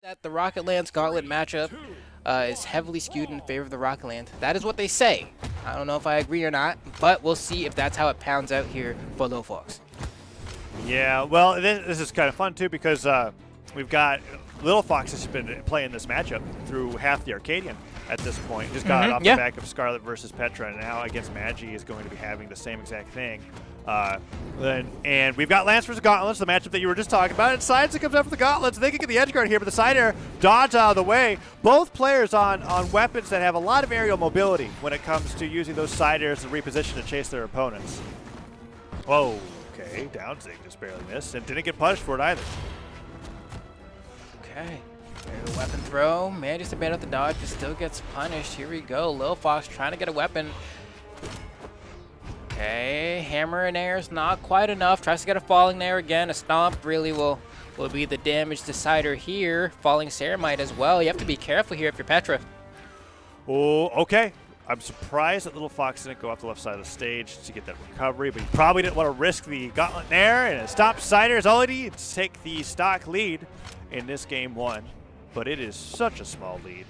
That the Rocket Land's Gauntlet matchup is heavily skewed in favor of the Rocket Land. That is what they say. I don't know if I agree or not, but we'll see if that's how it pounds out here for Lil'Fox. Yeah, well, this is kind of fun, too, because we've got Lil'Fox has been playing this matchup through half the Arcadian at this point. Just got off the back of Scarlet versus Petra, and now against Magi is going to be having the same exact thing. And we've got Lance versus Gauntlets, the matchup that you were just talking about. And Science comes up for the Gauntlets. They can get the edge guard here, but the side air dodge out of the way. Both players on weapons that have a lot of aerial mobility when it comes to using those side airs to reposition to chase their opponents. Whoa, okay, down zig just barely missed and didn't get punished for it either. Okay, there's a weapon throw. Manages to bait out the dodge, but still gets punished. Here we go. Lil'Fox trying to get a weapon. Okay, hammer and air is not quite enough. Tries to get a falling there again. A stomp really will be the damage decider here. Falling Ceramite as well. You have to be careful here if you're Petra. Oh, okay. I'm surprised that Lil'Fox didn't go off the left side of the stage to get that recovery, but he probably didn't want to risk the gauntlet there, and a stop cider is all he needs to take the stock lead in this game one. But it is such a small lead.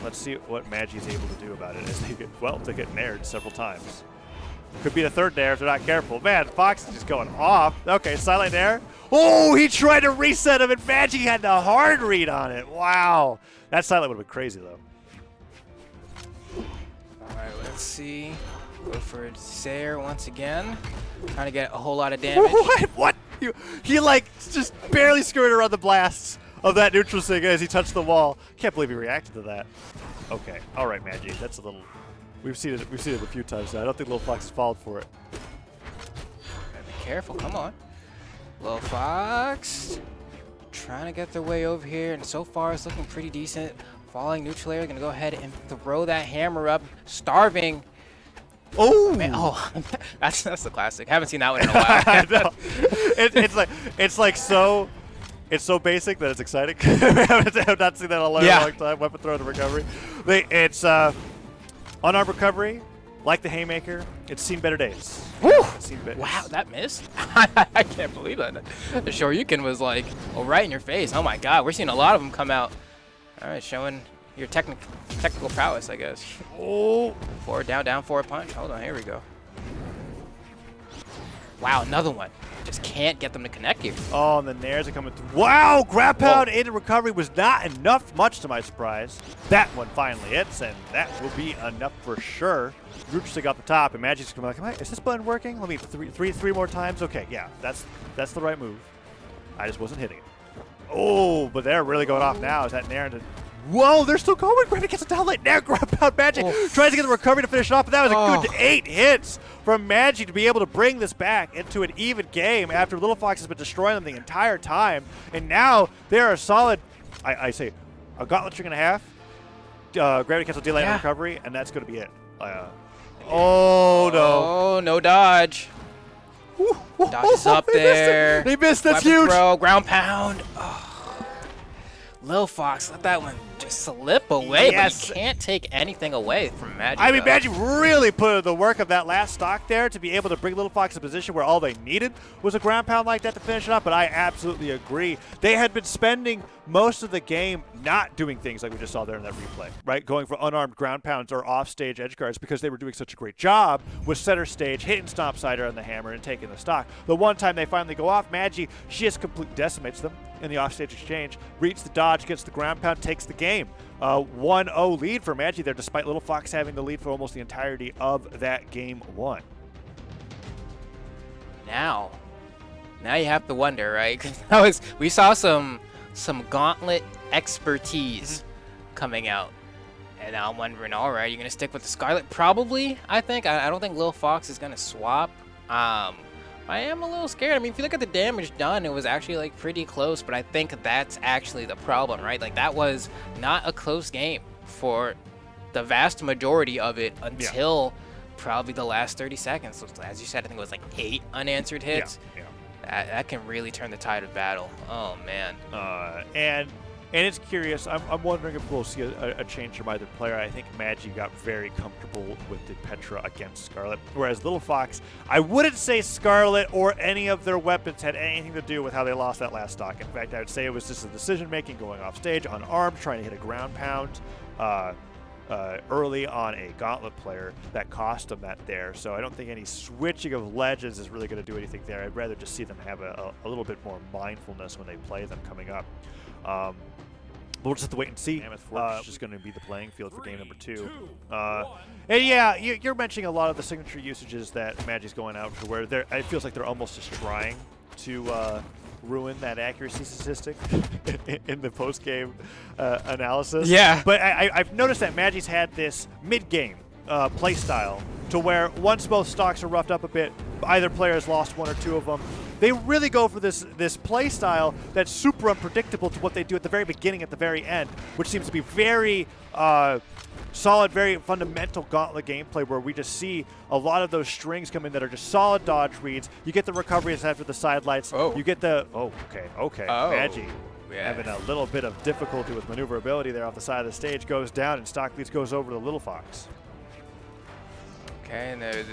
Let's see what Magi's able to do about it as they get nared several times. Could be the third nair if they're not careful. Man, Fox is just going off. Okay, silent nair. Oh, he tried to reset him, and Magi had the hard read on it. Wow. That silent would have been crazy, though. All right, let's see. Go for Zaire once again. Trying to get a whole lot of damage. What? He like, just barely skirted around the blasts of that neutral sig as he touched the wall. Can't believe he reacted to that. Okay. All right, Magi. That's a little... We've seen it a few times now. I don't think Lil'Fox has fallen for it. Gotta be careful. Come on. Lil'Fox trying to get their way over here, and so far it's looking pretty decent. Falling neutral air, gonna go ahead and throw that hammer up. Starving. Oh man! Oh, that's the classic. Haven't seen that one in a while. I know. It's so basic that it's exciting. I've not seen that in a long time. Weapon throw to recovery. It's unarmed recovery, like the haymaker. It's seen better days. Wow, that missed? I can't believe that. The Shoryuken was like, right in your face. Oh my god, we're seeing a lot of them come out. All right, showing your technical prowess, I guess. Oh. Forward, down, forward punch. Hold on, here we go. Wow, another one. Just can't get them to connect here. Oh, and the nairs are coming through. Wow, grab pound into recovery was not enough, much to my surprise. That one finally hits, and that will be enough for sure. Rootsig off the top, and Magi's going to be like, is this button working? Let me three more times. Okay, yeah, that's the right move. I just wasn't hitting it. Oh, but they're really going off now. Is that nair? Whoa, they're still going. Gravity gets a down late. Nair, grab pound Magi. Tries to get the recovery to finish it off, but that was a good 8 hits from Magi to be able to bring this back into an even game after Lil'Fox has been destroying them the entire time. And now they're a solid, I say, a gauntlet trick and a half. Gravity cancel delay and recovery, and that's going to be it. Oh, no. Oh, no dodge. Dodge is up there. They missed. That's Weapon huge. Throw, ground pound. Oh. Lil'Fox let that one just slip away, but you can't take anything away from Magi. I mean, Magi really put in the work of that last stock there to be able to bring Lil'Fox in a position where all they needed was a ground pound like that to finish it up, but I absolutely agree. They had been spending most of the game not doing things like we just saw there in that replay, right? Going for unarmed ground pounds or off-stage edge guards because they were doing such a great job with center stage, hitting stomp cider on the hammer and taking the stock. The one time they finally go off, Magi, she just completely decimates them in the offstage exchange, reads the dodge, gets the ground pound, takes the game. 1-0 lead for Magi there, despite Lil'Fox having the lead for almost the entirety of that game one. Now you have to wonder, right? Because we saw some gauntlet expertise coming out. And now I'm wondering, all right, you're going to stick with the Scarlet? Probably, I think. I don't think Lil'Fox is going to swap. I am a little scared. I mean, if you look at the damage done, it was actually like pretty close, but I think that's actually the problem, right? Like that was not a close game for the vast majority of it until probably the last 30 seconds. So as you said, I think it was like 8 unanswered hits. That can really turn the tide of battle. Oh, man. And And it's curious. I'm wondering if we'll see a change from either player. I think Magi got very comfortable with the Petra against Scarlet, whereas Lil'Fox, I wouldn't say Scarlet or any of their weapons had anything to do with how they lost that last stock. In fact, I would say it was just a decision-making going off stage, unarmed, trying to hit a ground pound early on a Gauntlet player that cost them that there. So I don't think any switching of legends is really going to do anything there. I'd rather just see them have a little bit more mindfulness when they play them coming up. We'll just have to wait and see. Mammoth is just going to be the playing field for game number 2. And yeah, you're mentioning a lot of the signature usages that Magi's going out for, where it feels like they're almost just trying to ruin that accuracy statistic in the post-game analysis. Yeah. But I've noticed that Magi's had this mid-game play style to where once both stocks are roughed up a bit, either player has lost 1 or 2 of them. They really go for this play style that's super unpredictable to what they do at the very beginning, at the very end, which seems to be very solid, very fundamental Gauntlet gameplay, where we just see a lot of those strings come in that are just solid dodge reads. You get the recoveries after the sidelights. Oh. You get the okay. Magi Yeah. having a little bit of difficulty with maneuverability there off the side of the stage, goes down, and stock leads goes over to Lil'Fox. Okay, and they're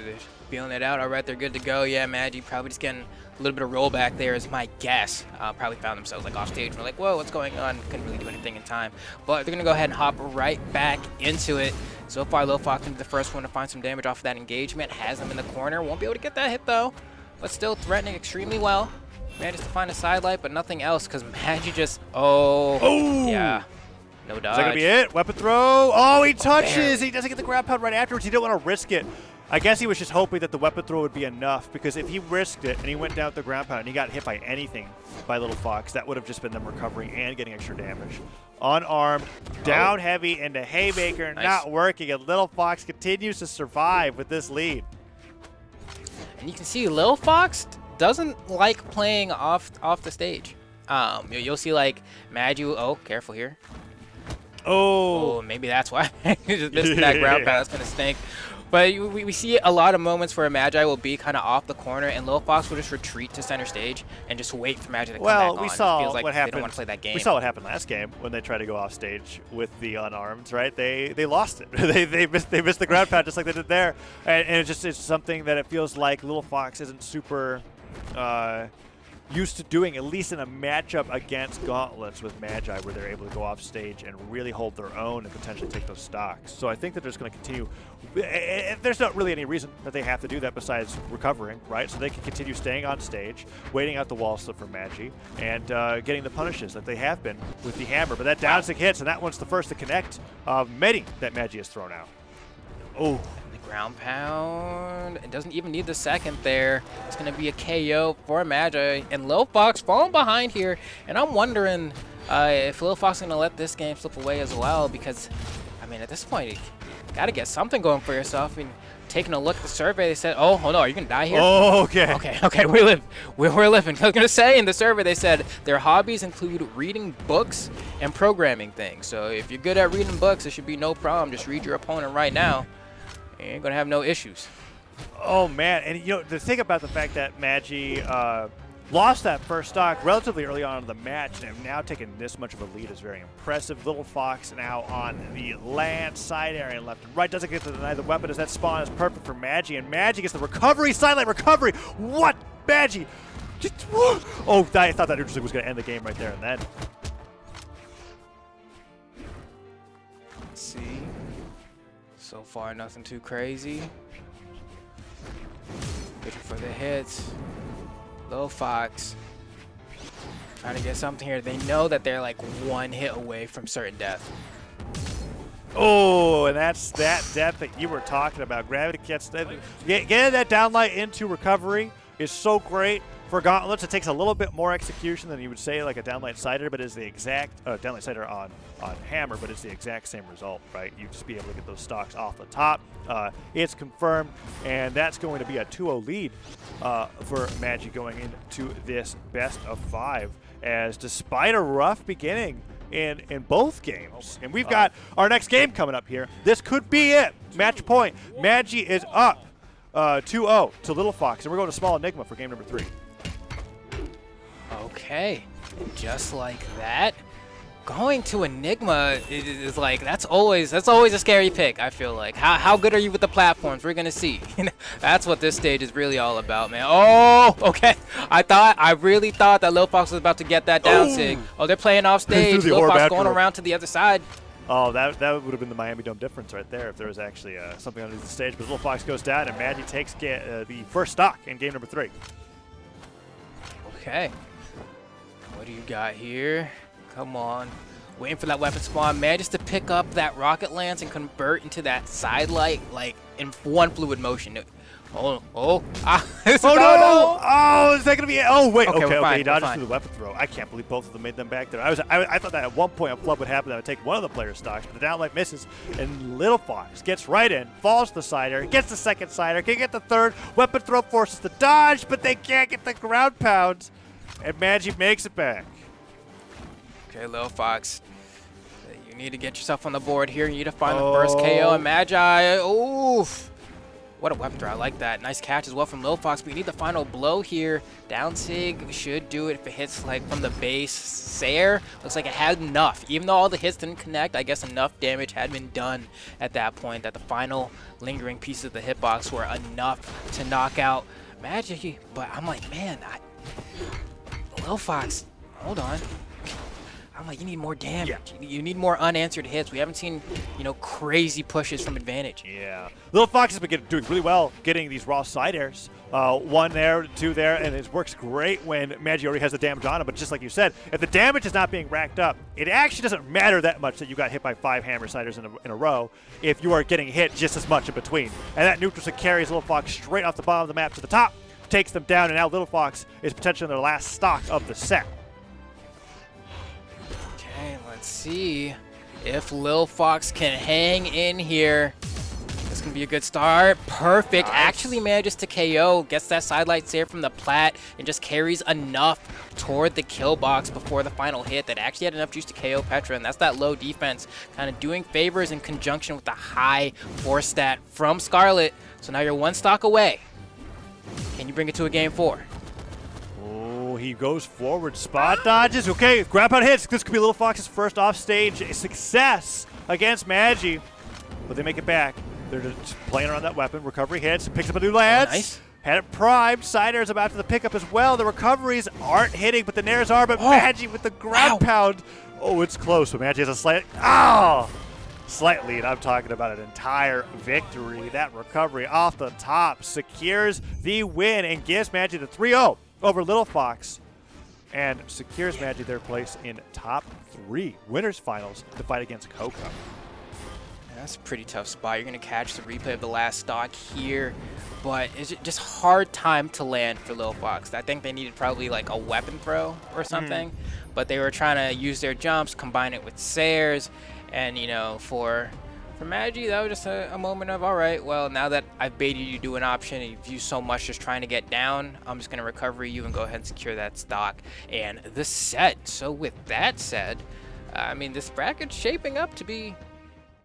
feeling it out. All right, they're good to go. Yeah, Magi probably just getting a little bit of rollback there is my guess. Probably found themselves like off stage and were like, whoa, what's going on? Couldn't really do anything in time. But they're going to go ahead and hop right back into it. So far, Lil'Fox into the first one to find some damage off of that engagement. Has them in the corner. Won't be able to get that hit, though. But still threatening extremely well. Manages to find a sidelight, but nothing else because Magi just... Oh! Yeah. No dodge. Is that going to be it? Weapon throw. Oh, he touches. Barely. He doesn't get the grab pound right afterwards. He didn't want to risk it. I guess he was just hoping that the weapon throw would be enough, because if he risked it and he went down with the ground pound and he got hit by anything by Lil'Fox, that would have just been them recovering and getting extra damage. Unarmed, down heavy into Haymaker, Nice. Not working, and Lil'Fox continues to survive with this lead. And you can see Lil'Fox doesn't like playing off the stage. You'll see like Magi. Oh, careful here. Oh, Maybe that's why. Just missing that ground pound. That's gonna stink. But we see a lot of moments where Magi will be kind of off the corner, and Lil'Fox will just retreat to center stage and just wait for Magi to come back on. we It saw feels like what they happened. don't want to play that game. We saw what happened last game when they tried to go off stage with the unarmed. Right? They lost it. they missed the ground pound just like they did there, and it's something that it feels like Lil'Fox isn't super used to doing, at least in a matchup against Gauntlets with Magi, where they're able to go off stage and really hold their own and potentially take those stocks. So I think that they're just going to continue. There's not really any reason that they have to do that besides recovering, right? So they can continue staying on stage, waiting out the wall slip from Magi, and getting the punishes that they have been with the hammer. But that down stick hits, and that one's the first to connect. Many that Magi has thrown out. Oh. Ground pound. It doesn't even need the second there. It's going to be a KO for Magi. And Lil'Fox falling behind here. And I'm wondering if Lil'Fox is going to let this game slip away as well. Because, I mean, at this point, you got to get something going for yourself. I mean, taking a look at the survey, they said, oh no, are you going to die here? Oh, okay. Okay, we're living. I was going to say in the survey, they said their hobbies include reading books and programming things. So if you're good at reading books, it should be no problem. Just read your opponent right now. You ain't gonna have no issues. Oh man, and you know the thing about the fact that Magi lost that first stock relatively early on in the match and have now taken this much of a lead is very impressive. Lil'Fox now on the land side area left and right, doesn't get to deny the weapon as that spawn is perfect for Magi, and Magi gets the recovery, sidelight recovery. What? Magi! Oh, I thought that neutral was gonna end the game right there and then. Let's see. So far, nothing too crazy. Looking for the hits. Lil'Fox trying to get something here. They know that they're like one hit away from certain death. Oh, and that's that death that you were talking about. Gravity gets getting that downlight into recovery is so great for Gauntlets. It takes a little bit more execution than you would say like a downlight cider, but it's the exact downlight cider on hammer, but it's the exact same result, right? You just be able to get those stocks off the top. It's confirmed, and that's going to be a 2-0 lead for Magi going into this best of 5. As despite a rough beginning in both games, and we've got our next game coming up here. This could be it. Match point. Magi is up 2-0 to Lil'Fox, and we're going to Small Enigma for game number 3. Okay, and just like that, Going to Enigma is like that's always a scary pick. I feel like how good are you with the platforms? We're gonna see. That's what this stage is really all about, man. Oh, okay. I really thought that Lil'Fox was about to get that down sig. Oh, they're playing off stage. Lil'Fox going around to the other side. Oh, that would have been the Miami Dome difference right there if there was actually something underneath the stage. But Lil'Fox goes down, and Magi takes the first stock in game number 3. Okay. What do you got here? Come on. Waiting for that weapon spawn. Man, just to pick up that rocket lance and convert into that side light, like, in one fluid motion. Oh, no. Oh, is that going to be it? Oh, wait. Okay. He dodges through the weapon throw. I can't believe both of them made them back there. I thought that at one point a flood would happen that would take one of the players' stocks, but the downlight misses, and Lil'Fox gets right in, falls to the sider, gets the second sider, can get the third. Weapon throw forces the dodge, but they can't get the ground pounds, and Magi makes it back. Okay, Lil'Fox, you need to get yourself on the board here. You need to find the first KO, and Magi, oof. What a weapon throw. I like that. Nice catch as well from Lil'Fox. We need the final blow here. Down sig should do it if it hits like from the base. Sayer looks like it had enough. Even though all the hits didn't connect, I guess enough damage had been done at that point that the final lingering pieces of the hitbox were enough to knock out Magi. But I'm like, man, Lil'Fox, hold on. I'm like, you need more damage. Yeah. You need more unanswered hits. We haven't seen, crazy pushes from advantage. Yeah. Lil'Fox has been doing really well getting these raw side airs. 1 there, 2 there, and it works great when Magi already has the damage on him. But just like you said, if the damage is not being racked up, it actually doesn't matter that much that you got hit by 5 hammer siders in a row if you are getting hit just as much in between. And that neutral sig carries Lil'Fox straight off the bottom of the map to the top, takes them down, and now Lil'Fox is potentially their last stock of the set. Let's see if Lil'Fox can hang in here. This can be a good start. Perfect. Nice. Actually manages to KO, gets that sidelight Sayer from the plat, and just carries enough toward the kill box before the final hit that actually had enough juice to KO Petra, and that's that low defense kind of doing favors in conjunction with the high force stat from Scarlet. So now you're 1 stock away. Can you bring it to a game 4? He goes forward, spot dodges. Okay, grab out hits. This could be Lil'Fox's first offstage success against Magi. But they make it back. They're just playing around that weapon. Recovery hits. Picks up a new lance. Nice. Had it primed. Sider's about to the pickup as well. The recoveries aren't hitting, but the nairs are. But Magi with the ground pound. Oh, it's close. But Magi has a slight lead. I'm talking about an entire victory. That recovery off the top secures the win and gives Magi the 3-0. Over Lil'Fox, and secures Magi their place in top 3 winners finals to fight against Coco. That's a pretty tough spot. You're going to catch the replay of the last stock here, but it's just hard time to land for Lil'Fox. I think they needed probably like a weapon throw or something, but they were trying to use their jumps, combine it with Sayers, and for Magi, that was just a moment of, all right, well, now that I've baited you to do an option and you've used so much just trying to get down, I'm just going to recover you and go ahead and secure that stock and the set. So with that said, I mean, this bracket's shaping up to be